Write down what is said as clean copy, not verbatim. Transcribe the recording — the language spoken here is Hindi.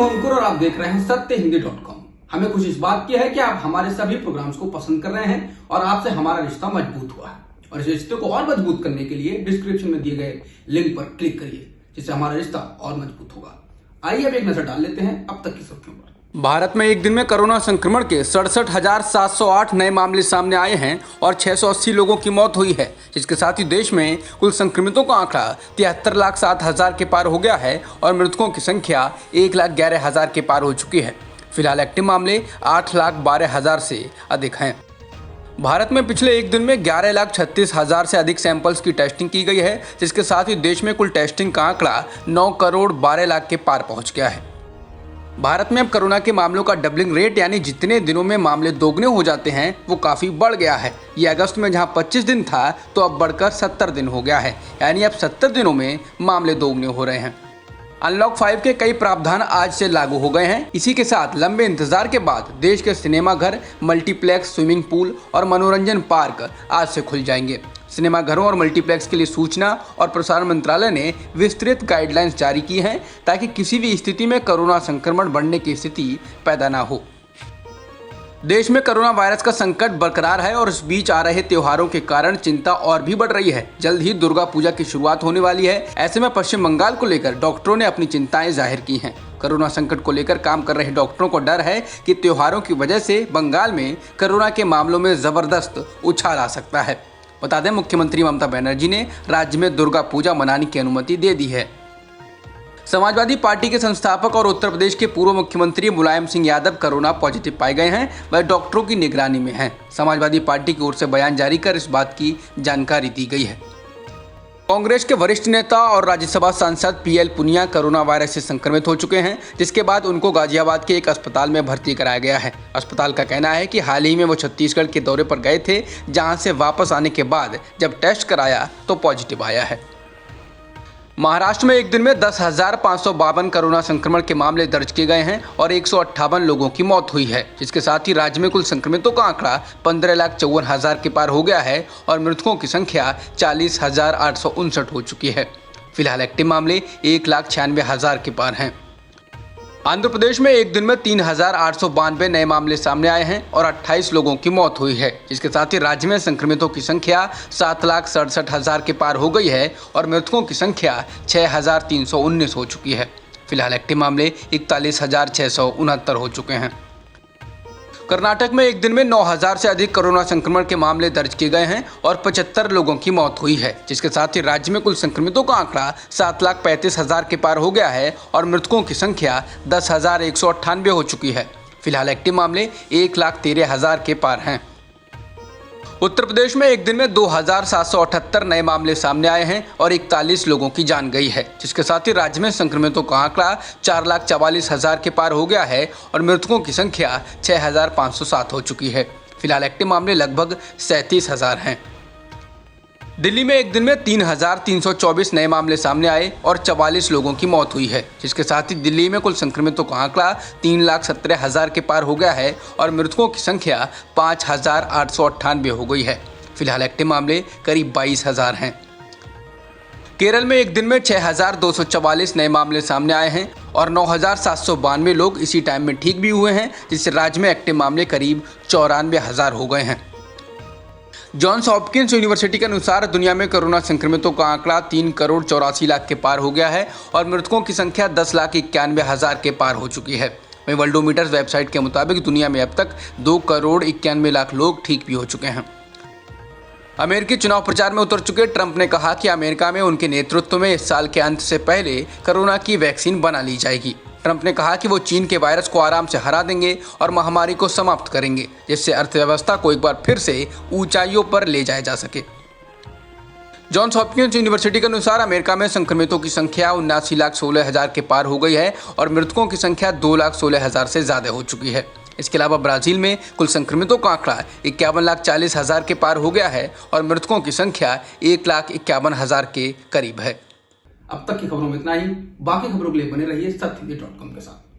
हूं अंकुर और आप देख रहे हैं सत्यहिंदी.com। हमें खुशी इस बात की है कि आप हमारे सभी प्रोग्राम्स को पसंद कर रहे हैं और आपसे हमारा रिश्ता मजबूत हुआ है। और इस रिश्ते को और मजबूत करने के लिए डिस्क्रिप्शन में दिए गए लिंक पर क्लिक करिए, जिससे हमारा रिश्ता और मजबूत होगा। आइए अब एक नजर डाल लेते हैं अब तक की सुर्खियों पर। भारत में एक दिन में कोरोना संक्रमण के 67,708 नए मामले सामने आए हैं और 680 लोगों की मौत हुई है, जिसके साथ ही देश में कुल संक्रमितों का आंकड़ा 73,07,000 के पार हो गया है और मृतकों की संख्या 1,11,000 के पार हो चुकी है। फिलहाल एक्टिव मामले 8,12,000 से अधिक हैं। भारत में पिछले एक दिन में 11,36,000 से अधिक सैंपल्स की टेस्टिंग की गई है, जिसके साथ ही देश में कुल टेस्टिंग का आंकड़ा 9,12,00,000 के पार पहुँच गया है। भारत में अब कोरोना के मामलों का डबलिंग रेट यानी जितने दिनों में मामले दोगुने हो जाते हैं वो काफ़ी बढ़ गया है। ये अगस्त में जहां 25 दिन था तो अब बढ़कर 70 दिन हो गया है, यानी अब 70 दिनों में मामले दोगुने हो रहे हैं। अनलॉक 5 के कई प्रावधान आज से लागू हो गए हैं। इसी के साथ लंबे इंतजार के बाद देश के सिनेमाघर, मल्टीप्लेक्स, स्विमिंग पूल और मनोरंजन पार्क आज से खुल जाएंगे। सिनेमाघरों और मल्टीप्लेक्स के लिए सूचना और प्रसारण मंत्रालय ने विस्तृत गाइडलाइंस जारी की हैं ताकि किसी भी स्थिति में कोरोना संक्रमण बढ़ने की स्थिति पैदा ना हो। देश में कोरोना वायरस का संकट बरकरार है और इस बीच आ रहे त्योहारों के कारण चिंता और भी बढ़ रही है। जल्द ही दुर्गा पूजा की शुरुआत होने वाली है। ऐसे में पश्चिम बंगाल को लेकर डॉक्टरों ने अपनी चिंताएं जाहिर की हैं। कोरोना संकट को लेकर काम कर रहे डॉक्टरों को डर है कि त्योहारों की वजह से बंगाल में कोरोना के मामलों में जबरदस्त उछाल आ सकता है। बता दें, मुख्यमंत्री ममता बनर्जी ने राज्य में दुर्गा पूजा मनाने की अनुमति दे दी है। समाजवादी पार्टी के संस्थापक और उत्तर प्रदेश के पूर्व मुख्यमंत्री मुलायम सिंह यादव कोरोना पॉजिटिव पाए गए हैं। वह डॉक्टरों की निगरानी में हैं। समाजवादी पार्टी की ओर से बयान जारी कर इस बात की जानकारी दी गई है। कांग्रेस के वरिष्ठ नेता और राज्यसभा सांसद PL पुनिया कोरोना वायरस से संक्रमित हो चुके हैं, जिसके बाद उनको गाजियाबाद के एक अस्पताल में भर्ती कराया गया है। अस्पताल का कहना है कि हाल ही में वो छत्तीसगढ़ के दौरे पर गए थे, जहां से वापस आने के बाद जब टेस्ट कराया तो पॉजिटिव आया है। महाराष्ट्र में एक दिन में 10,552 कोरोना संक्रमण के मामले दर्ज किए गए हैं और 158 लोगों की मौत हुई है, जिसके साथ ही राज्य में कुल संक्रमितों का आंकड़ा 15,54,000 के पार हो गया है और मृतकों की संख्या 40,859 हो चुकी है। फिलहाल एक्टिव मामले 1,96,000 के पार हैं। आंध्र प्रदेश में एक दिन में 3,892 नए मामले सामने आए हैं और 28 लोगों की मौत हुई है, जिसके साथ ही राज्य में संक्रमितों की संख्या 7,67,000 के पार हो गई है और मृतकों की संख्या 6,319 हो चुकी है। फिलहाल एक्टिव मामले 41,669 हो चुके हैं। कर्नाटक में एक दिन में 9,000 से अधिक कोरोना संक्रमण के मामले दर्ज किए गए हैं और 75 लोगों की मौत हुई है, जिसके साथ ही राज्य में कुल संक्रमितों का आंकड़ा 7,35,000 के पार हो गया है और मृतकों की संख्या 10,198 हो चुकी है। फिलहाल एक्टिव मामले 1,13,000 के पार हैं। उत्तर प्रदेश में एक दिन में 2,778 नए मामले सामने आए हैं और 41 लोगों की जान गई है, जिसके साथ ही राज्य में संक्रमितों का आंकड़ा 4,44,000 के पार हो गया है और मृतकों की संख्या 6,507 हो चुकी है। फिलहाल एक्टिव मामले लगभग 37,000 हैं। दिल्ली में एक दिन में 3,324 नए मामले सामने आए और 44 लोगों की मौत हुई है, जिसके साथ ही दिल्ली में कुल संक्रमितों का आंकड़ा 3,17,000 के पार हो गया है और मृतकों की संख्या 5,898 हो गई है। फिलहाल एक्टिव मामले करीब 22,000 हैं। केरल में एक दिन में 6,244 नए मामले सामने आए हैं और 9,792 लोग इसी टाइम में ठीक भी हुए हैं, जिससे राज्य में एक्टिव मामले करीब 94,000 हो गए हैं। जॉन्स हॉपकिंस यूनिवर्सिटी के अनुसार दुनिया में कोरोना संक्रमितों का आंकड़ा 3,84,00,000 के पार हो गया है और मृतकों की संख्या 10,91,000 के पार हो चुकी है। वहीं वर्ल्डोमीटर्स वेबसाइट के मुताबिक दुनिया में अब तक 2,91,00,000 लोग ठीक भी हो चुके हैं। अमेरिकी चुनाव प्रचार में उतर चुके ट्रंप ने कहा कि अमेरिका में उनके नेतृत्व में इस साल के अंत से पहले कोरोना की वैक्सीन बना ली जाएगी। ट्रंप ने कहा कि वो चीन के वायरस को आराम से हरा देंगे और महामारी को समाप्त करेंगे, जिससे अर्थव्यवस्था को एक बार फिर से ऊंचाइयों पर ले जाया जा सके। जॉन्स हॉपकिंस यूनिवर्सिटी के अनुसार अमेरिका में संक्रमितों की संख्या 79,16,000 के पार हो गई है और मृतकों की संख्या 2,16,000 से ज्यादा हो चुकी है। इसके अलावा ब्राजील में कुल संक्रमितों का आंकड़ा 51,40,000 के पार हो गया है और मृतकों की संख्या 1,51,000 के करीब है। अब तक की खबरों में इतना ही। बाकी खबरों के लिए बने रहिए सत्यहिंदी.com के साथ।